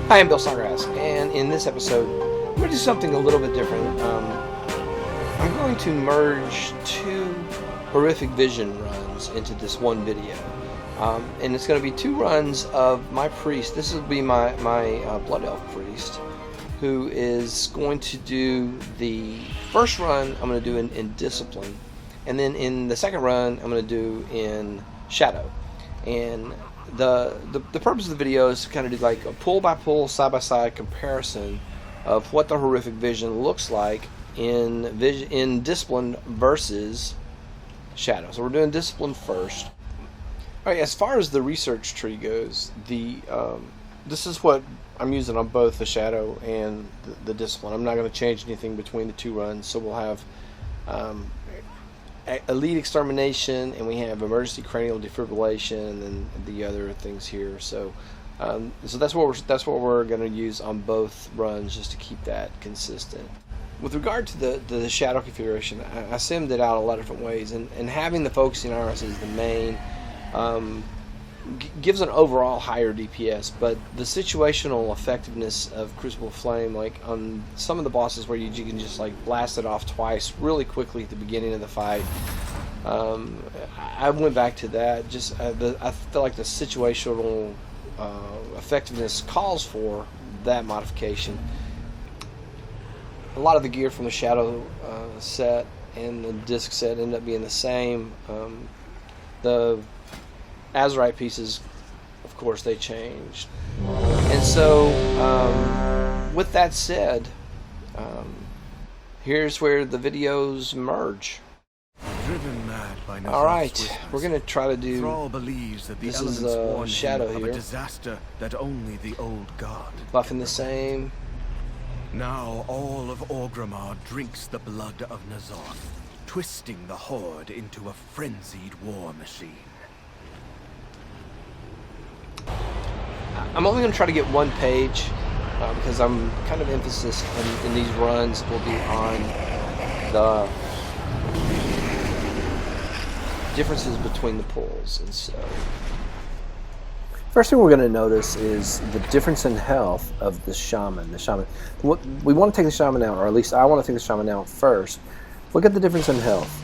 Hi, I'm Bill Snodgrass, and in this episode, I'm going to do something a little bit different. I'm going to merge two horrific vision runs into this one video. And it's going to be two runs of my priest. This will be my Blood Elf priest, who is going to do the first run I'm going to do in Discipline, and then in the second run I'm going to do in Shadow. And the purpose of the video is to kind of do like a pull by pull, side by side comparison of what the horrific vision looks like in Discipline versus Shadow. So we're doing Discipline first. All right, as far as the research tree goes, this is what I'm using on both the Shadow and the Discipline. I'm not going to change anything between the two runs, so we'll have Elite Extermination, and we have Emergency Cranial Defibrillation, and then the other things here. So that's what we're going to use on both runs, just to keep that consistent. With regard to the Shadow configuration, I simmed it out a lot of different ways, and having the focusing iris as the main gives an overall higher DPS, but the situational effectiveness of Crucible Flame, like on some of the bosses where you can just like blast it off twice really quickly at the beginning of the fight, I went back to that. Just I feel like the situational effectiveness calls for that modification. A lot of the gear from the Shadow set and the disc set end up being the same. The Azurite pieces, of course, they changed. And so, with that said, here's where the videos merge. Driven mad by Alright, we're going to try to do... Thrall believes that the this is Shadow here. A disaster that only the old god. Buffing the same. Now all of Orgrimmar drinks the blood of N'Zoth, twisting the Horde into a frenzied war machine. I'm only going to try to get one page because I'm kind of emphasis in these runs will be on the differences between the pulls. And so first thing we're going to notice is the difference in health of the shaman. We want to take the shaman out, or at least I want to take the shaman out first. Look at the difference in health.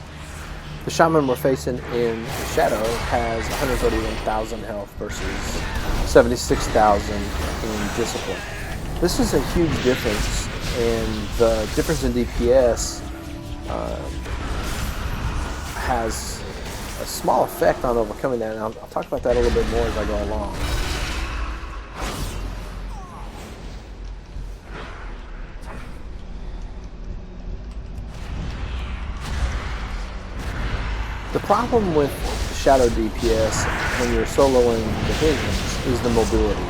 The shaman we're facing in Shadow has 131,000 health versus 76,000 in Discipline. This is a huge difference, and the difference in DPS has a small effect on overcoming that, and I'll talk about that a little bit more as I go along. The problem with Shadow DPS when you're soloing the visions is the mobility.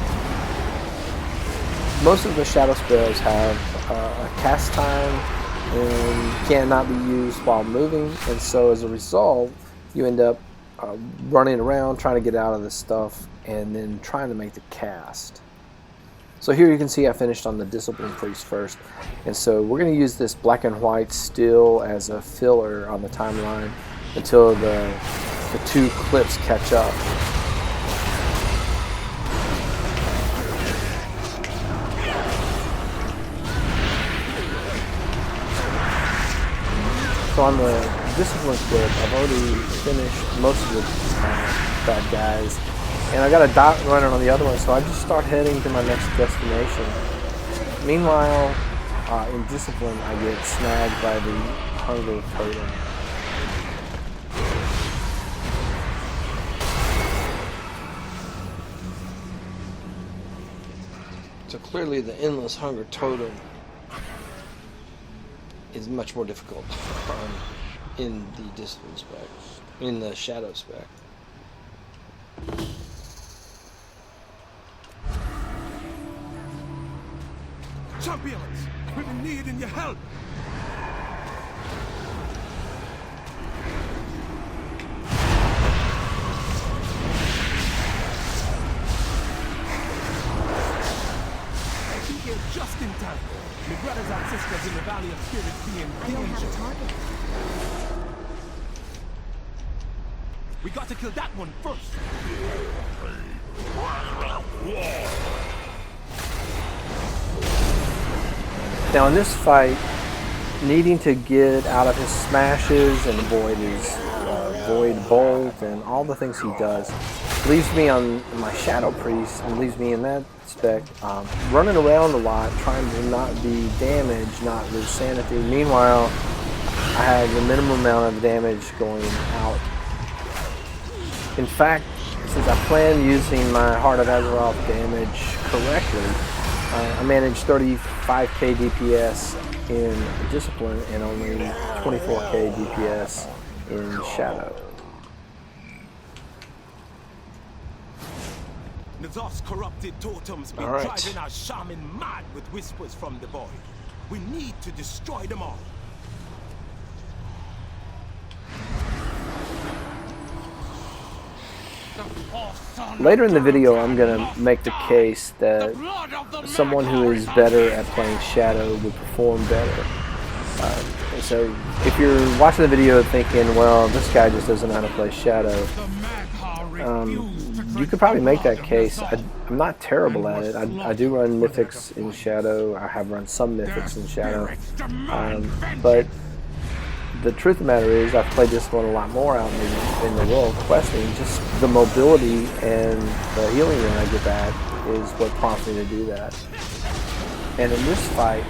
Most of the Shadow spells have a cast time and cannot be used while moving, and so as a result you end up running around trying to get out of this stuff and then trying to make the cast. So here you can see I finished on the Discipline Priest first, and so we're going to use this black and white still as a filler on the timeline until the two clips catch up. So on the Discipline clip, I've already finished most of the bad guys, and I got a dot runner on the other one, so I just start heading to my next destination. Meanwhile, in Discipline, I get snagged by the hunger totem. So clearly the Endless Hunger Totem is much more difficult in the Discipline spec, in the Shadow spec. Champions, we've been needing your help. Just in time. My brothers and sisters in the Valley of Spirits be in danger. We got to kill that one first. Now in this fight, needing to get out of his smashes and avoid his void bolt and all the things he does leaves me on my Shadow Priest and leaves me in that spec running around a lot, trying to not be damaged, not lose sanity. Meanwhile, I have the minimum amount of damage going out. In fact, since I plan using my Heart of Azeroth damage correctly, I managed 35k DPS in Discipline and only 24k DPS in Shadow. Nazar's corrupted totems been driving our shaman mad with whispers from the void. We need to destroy them all. Later in the video, I'm going to make the case that someone who is better at playing Shadow would perform better. So if you're watching the video thinking, well, this guy just doesn't know how to play Shadow, you could probably make that case. I'm not terrible at it. I do run Mythics in Shadow. I have run some Mythics in Shadow. But the truth of the matter is I've played this one a lot more out in the world questing. Just the mobility and the healing that I get back is what prompts me to do that. And in this fight,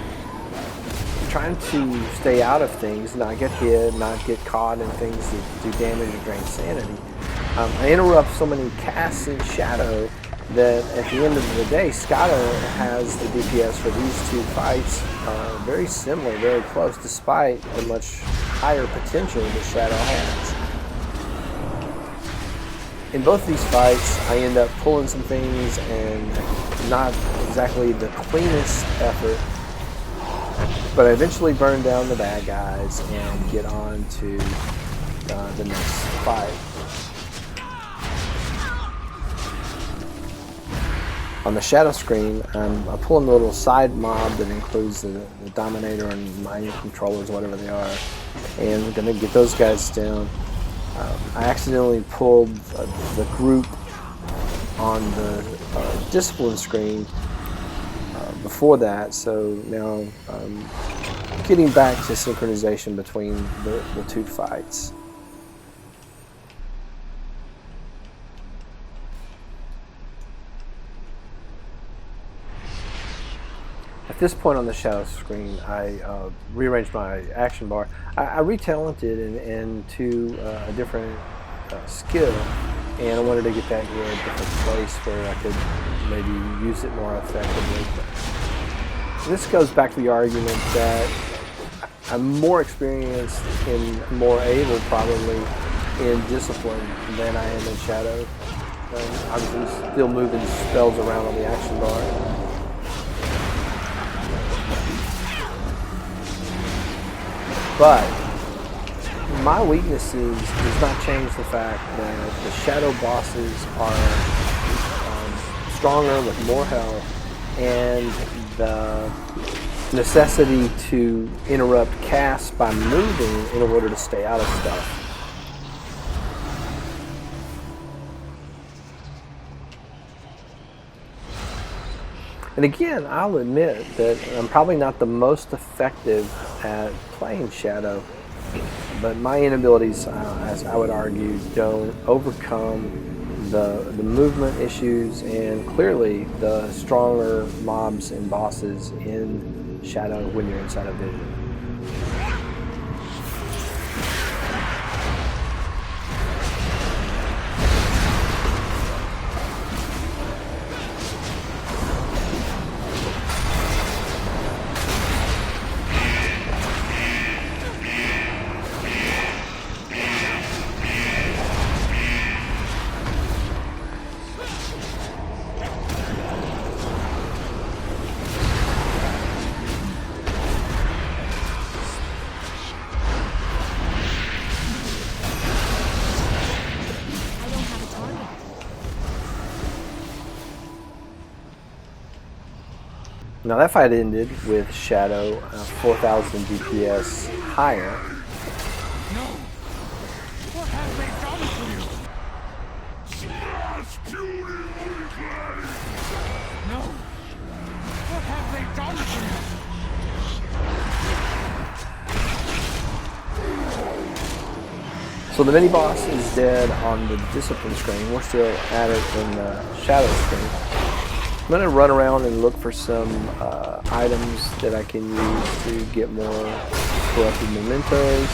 I'm trying to stay out of things, not get hit, not get caught in things that do damage or drain sanity. I interrupt so many casts in Shadow that at the end of the day, Skada has the DPS for these two fights very similar, very close, despite the much higher potential that Shadow has. In both these fights, I end up pulling some things and not exactly the cleanest effort, but I eventually burn down the bad guys and get on to the next fight. On the Shadow screen, I'm pulling the little side mob that includes the Dominator and Mind Controllers, whatever they are, and I'm going to get those guys down. I accidentally pulled the group on the Discipline screen before that, so now I'm getting back to synchronization between the two fights. At this point on the Shadow screen, I rearranged my action bar. I re-talented into a different skill, and I wanted to get that in a different place where I could maybe use it more effectively. This goes back to the argument that I'm more experienced and more able probably in Discipline than I am in Shadow. Obviously still moving spells around on the action bar. But my weaknesses does not change the fact that the Shadow bosses are stronger with more health, and the necessity to interrupt casts by moving in order to stay out of stuff. And again, I'll admit that I'm probably not the most effective at playing Shadow, but my inabilities, as I would argue, don't overcome the movement issues and clearly the stronger mobs and bosses in Shadow when you're inside of vision. Now that fight ended with Shadow 4,000 DPS higher. No! What have they done to you? No! What have they done to you? So the mini boss is dead on the discipline screen. We're still at it in the shadow screen. I'm going to run around and look for some items that I can use to get more corrupted mementos.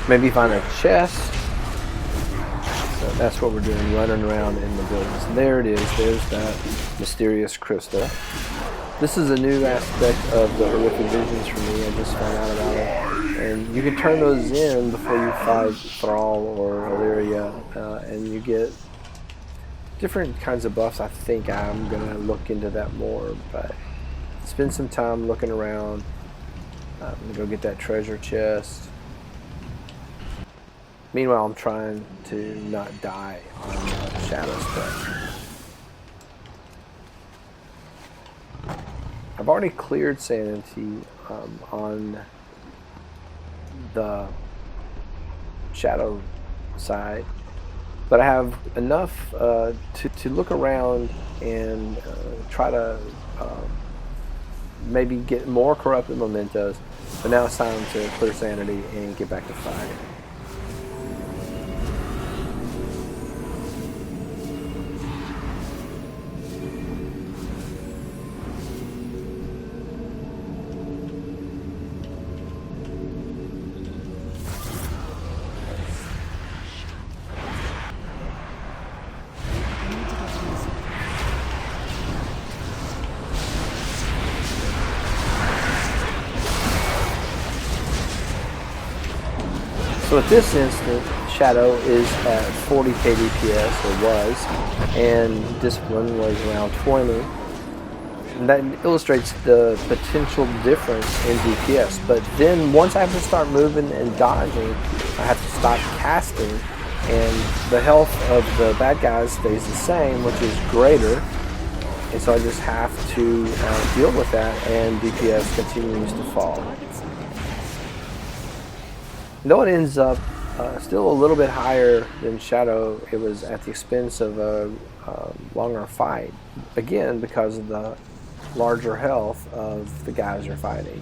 Maybe find a chest. So that's what we're doing, running around in the buildings. There it is. There's that mysterious crystal. This is a new aspect of the horrific visions for me. I just found out about it. And you can turn those in before you fight Thrall or Illyria, and you get different kinds of buffs. I think I'm going to look into that more, but spend some time looking around. I'm going to go get that treasure chest. Meanwhile, I'm trying to not die on the shadow spec. I've already cleared sanity on the shadow side, but I have enough to look around and try to maybe get more corrupted mementos. But now it's time to clear sanity and get back to fighting. So at this instant, Shadow is at 40 kDPS, or was, and Discipline was around 20. And that illustrates the potential difference in DPS. But then once I have to start moving and dodging, I have to stop casting, and the health of the bad guys stays the same, which is greater. And so I just have to deal with that, and DPS continues to fall. Though it ends up still a little bit higher than Shadow, it was at the expense of a longer fight. Again, because of the larger health of the guys you're fighting.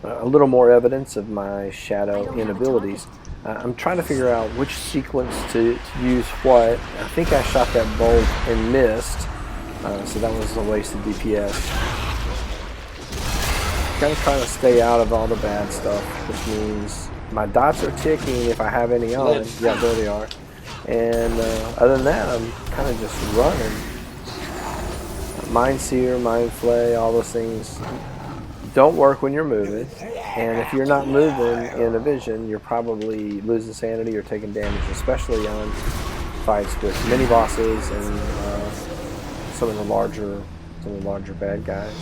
A little more evidence of my Shadow inabilities. I'm trying to figure out which sequence to use what. I think I shot that bolt and missed, so that was a waste of DPS. Kind of trying to stay out of all the bad stuff, which means my dots are ticking if I have any on. Yeah, there they are. And other than that, I'm kind of just running. Mind Seer, Mind Flay, all those things don't work when you're moving. And if you're not moving in a vision, you're probably losing sanity or taking damage, especially on fights with mini bosses and some of the larger bad guys.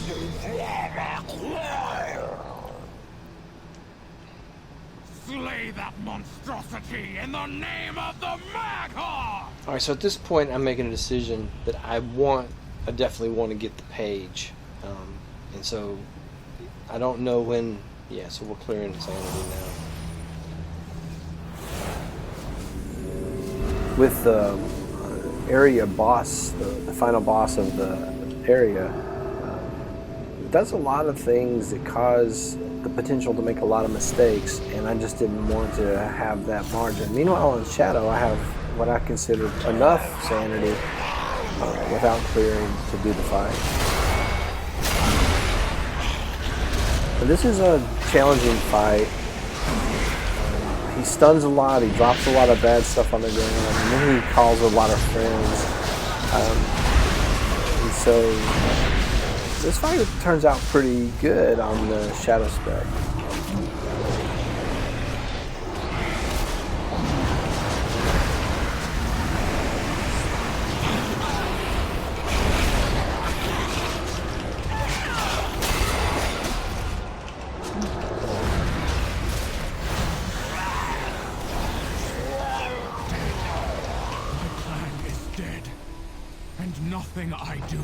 Slay that monstrosity in the name of the Maghar! Alright, so at this point I'm making a decision that I definitely want to get the page. And so I don't know when, yeah, so we're clearing insanity now. With the area boss, the final boss of the area, it does a lot of things that cause the potential to make a lot of mistakes, and I just didn't want to have that margin. Meanwhile, in Shadow, I have what I consider enough sanity without clearing to do the fight. But this is a challenging fight. He stuns a lot, he drops a lot of bad stuff on the ground, and then he calls a lot of friends. And so this fight turns out pretty good on the Shadow spec. Nothing I do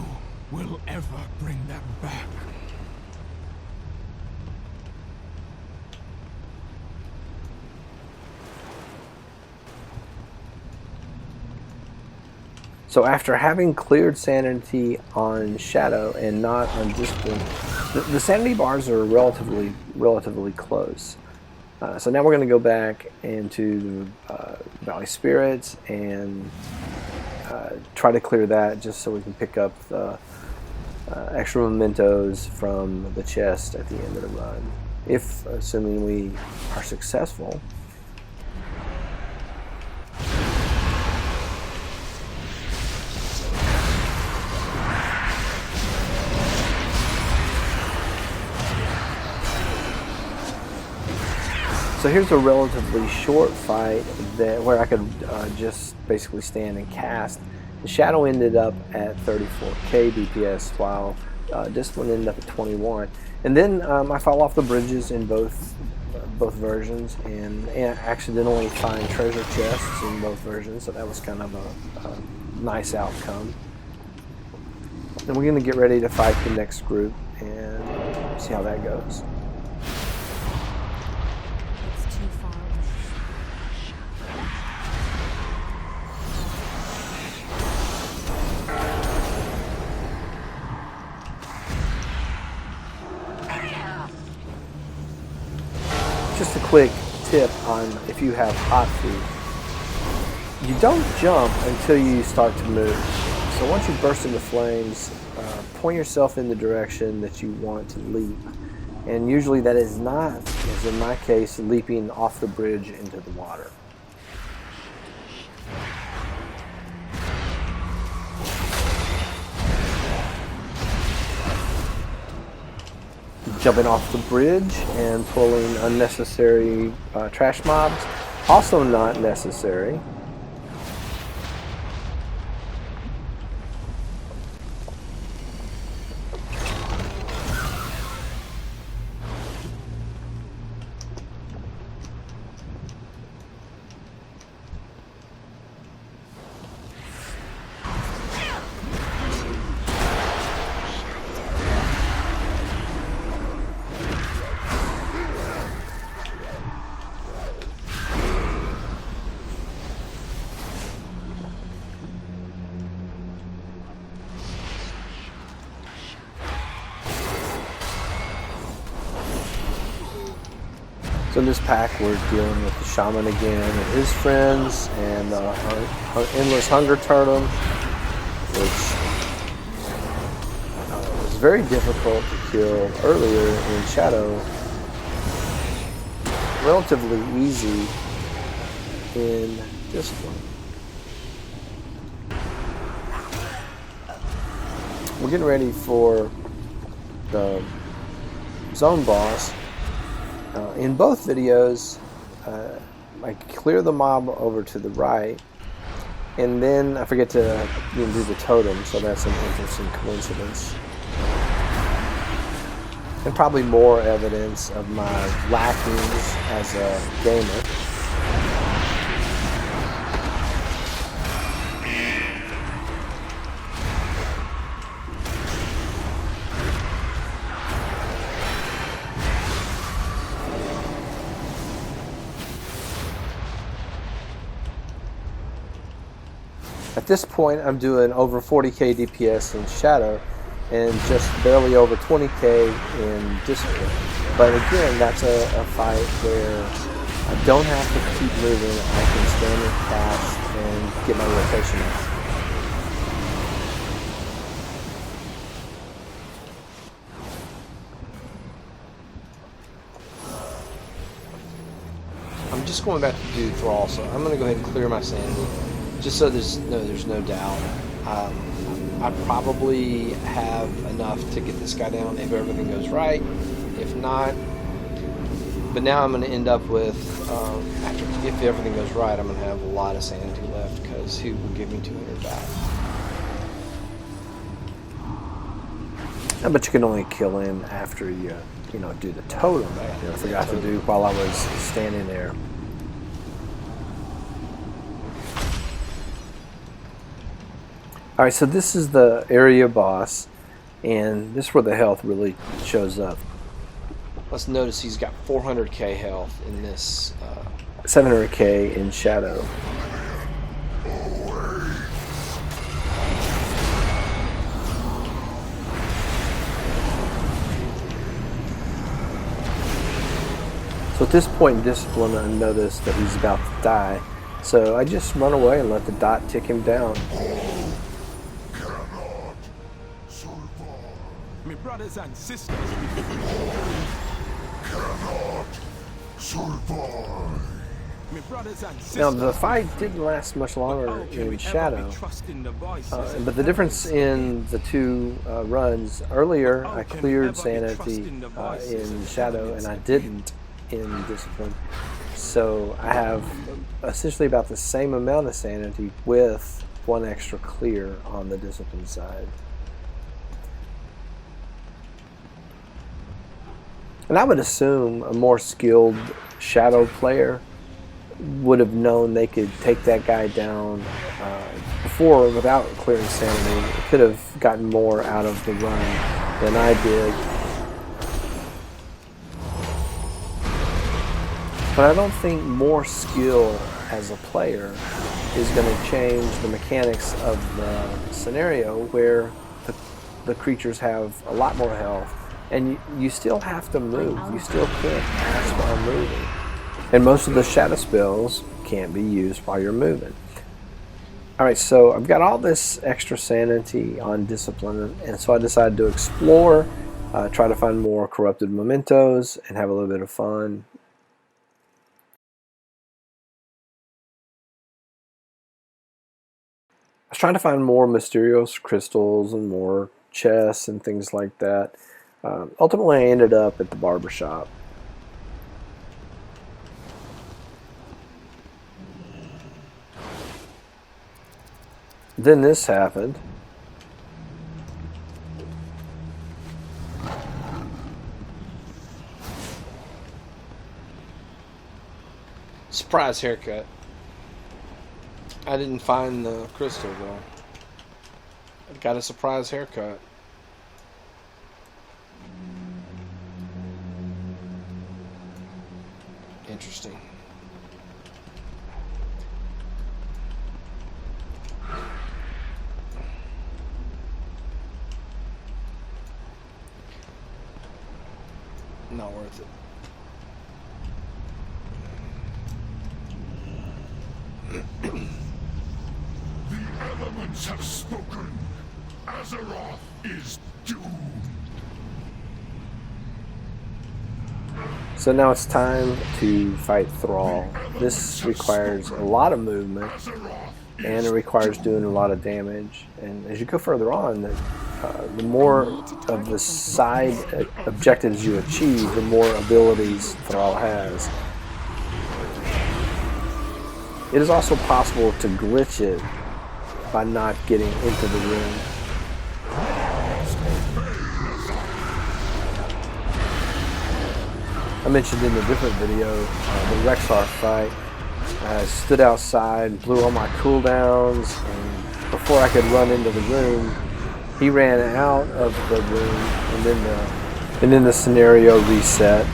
will ever bring them back. So after having cleared sanity on Shadow and not on Discipline, The sanity bars are relatively close. So now we're going to go back into Valley Spirits and try to clear that just so we can pick up the extra mementos from the chest at the end of the run. If, assuming we are successful. So here's a relatively short fight where I could just basically stand and cast. The Shadow ended up at 34k DPS, while this one ended up at 21. And then I fell off the bridges in both versions, and accidentally find treasure chests in both versions. So that was kind of a nice outcome. And we're going to get ready to fight the next group and see how that goes. Just a quick tip on if you have hot food. You don't jump until you start to move. So once you burst into flames, point yourself in the direction that you want to leap. And usually that is not, as in my case, leaping off the bridge into the water. Jumping off the bridge and pulling unnecessary trash mobs, also not necessary. So in this pack, we're dealing with the Shaman again and his friends, and the Endless Hunger Turtle, which was very difficult to kill earlier in Shadow. Relatively easy in this one. We're getting ready for the zone boss. In both videos, I clear the mob over to the right, and then I forget to do the totem, so that's an interesting coincidence. And probably more evidence of my lackings as a gamer. At this point, I'm doing over 40k DPS in Shadow and just barely over 20k in Discord. But again, that's a fight where I don't have to keep moving. I can stand and cast and get my rotation out. I'm just going back to do Thrall, so I'm going to go ahead and clear my sanity. Just so there's no doubt. I probably have enough to get this guy down if everything goes right. If not, but now I'm going to end up with, if everything goes right, I'm going to have a lot of sanity left because he will give me 200 back. But you can only kill him after you do the totem. I forgot to do while I was standing there. Alright, so this is the area boss, and this is where the health really shows up. Let's notice he's got 400k health in this. 700k in Shadow. this point in Discipline, I notice that he's about to die, so I just run away and let the dot tick him down. My brothers and sisters. My brothers and sisters. Now the fight didn't last much longer in Shadow, but the difference in the two runs, earlier I cleared sanity in Shadow and I didn't in Discipline, so I have essentially about the same amount of sanity with one extra clear on the Discipline side. And I would assume a more skilled Shadow player would have known they could take that guy down before without clearing sanity. It could have gotten more out of the run than I did. But I don't think more skill as a player is going to change the mechanics of the scenario where the creatures have a lot more health. And you still have to move. You still can't pass while moving. And most of the shadow spells can't be used while you're moving. Alright, so I've got all this extra sanity on Discipline, and so I decided to explore, try to find more corrupted mementos, and have a little bit of fun. I was trying to find more mysterious crystals and more chests and things like that. Ultimately, I ended up at the barbershop. Then this happened. Surprise haircut. I didn't find the crystal though. I got a surprise haircut. Interesting. Not worth it. The elements have spoken. Azeroth is doomed. So now it's time to fight Thrall. This requires a lot of movement, and it requires doing a lot of damage. And as you go further on, the more of the side objectives you achieve, the more abilities Thrall has. It is also possible to glitch it by not getting into the room. I mentioned in a different video the Rexar fight. I stood outside, blew all my cooldowns, and before I could run into the room, he ran out of the room, and then the scenario reset.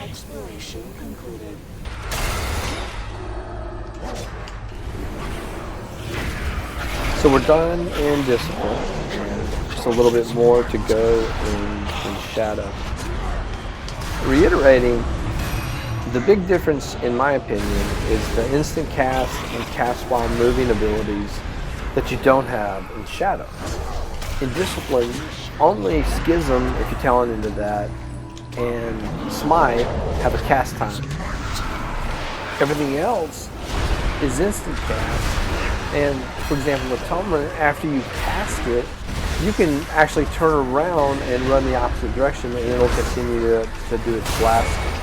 Exploration concluded. So we're done in Discipline, and just a little bit more to go in Shadow. Reiterating, the big difference in my opinion is the instant cast and cast while moving abilities that you don't have in Shadow. In Discipline, only Schism, if you're talent into that, and Smite have a cast time. Everything else is instant cast. And for example, Atonement, after you cast it, you can actually turn around and run the opposite direction and it'll continue to do its blasting.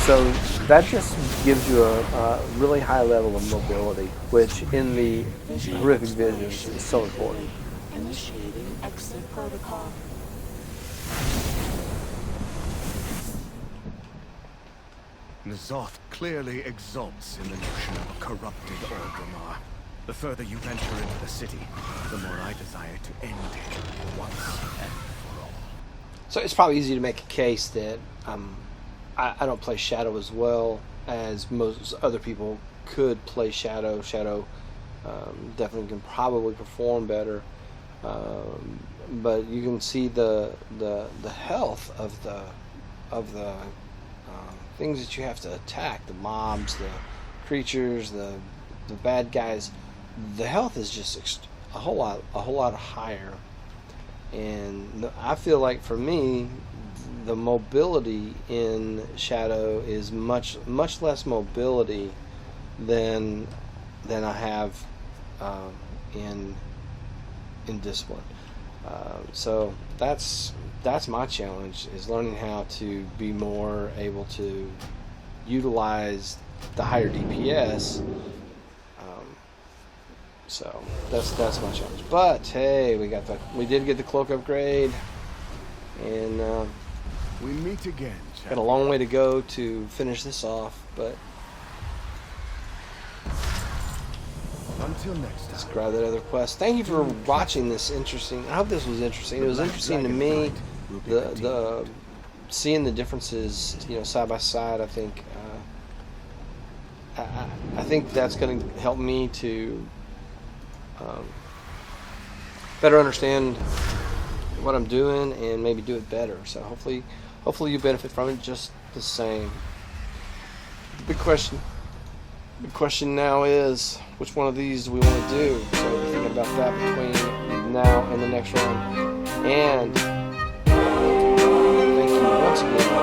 So that just gives you a really high level of mobility, which in the horrific visions is so important. Initiating exit protocol. N'Zoth clearly exults in the notion of a corrupted Orgrimmar. The further you venture into the city, the more I desire to end it once and for all. So it's probably easy to make a case that I don't play Shadow as well as most other people could play Shadow. Shadow definitely can probably perform better, but you can see the health of the things that you have to attack, the mobs, the creatures, the bad guys. The health is just a whole lot higher, and I feel like for me, the mobility in Shadow is much less mobility than I have in Discipline. So that's my challenge, is learning how to be more able to utilize the higher DPS. So that's my challenge. But hey, we did get the cloak upgrade, and We meet again, got a long way to go to finish this off. But until next time. let's grab that other quest. Thank you for watching this interesting. I hope this was interesting. It was interesting to me. The seeing the differences, side by side. I think I think that's going to help me to better understand what I'm doing and maybe do it better. So hopefully you benefit from it just the same. The big question now is, which one of these do we want to do? So we're thinking about that between now and the next run. And thank you once again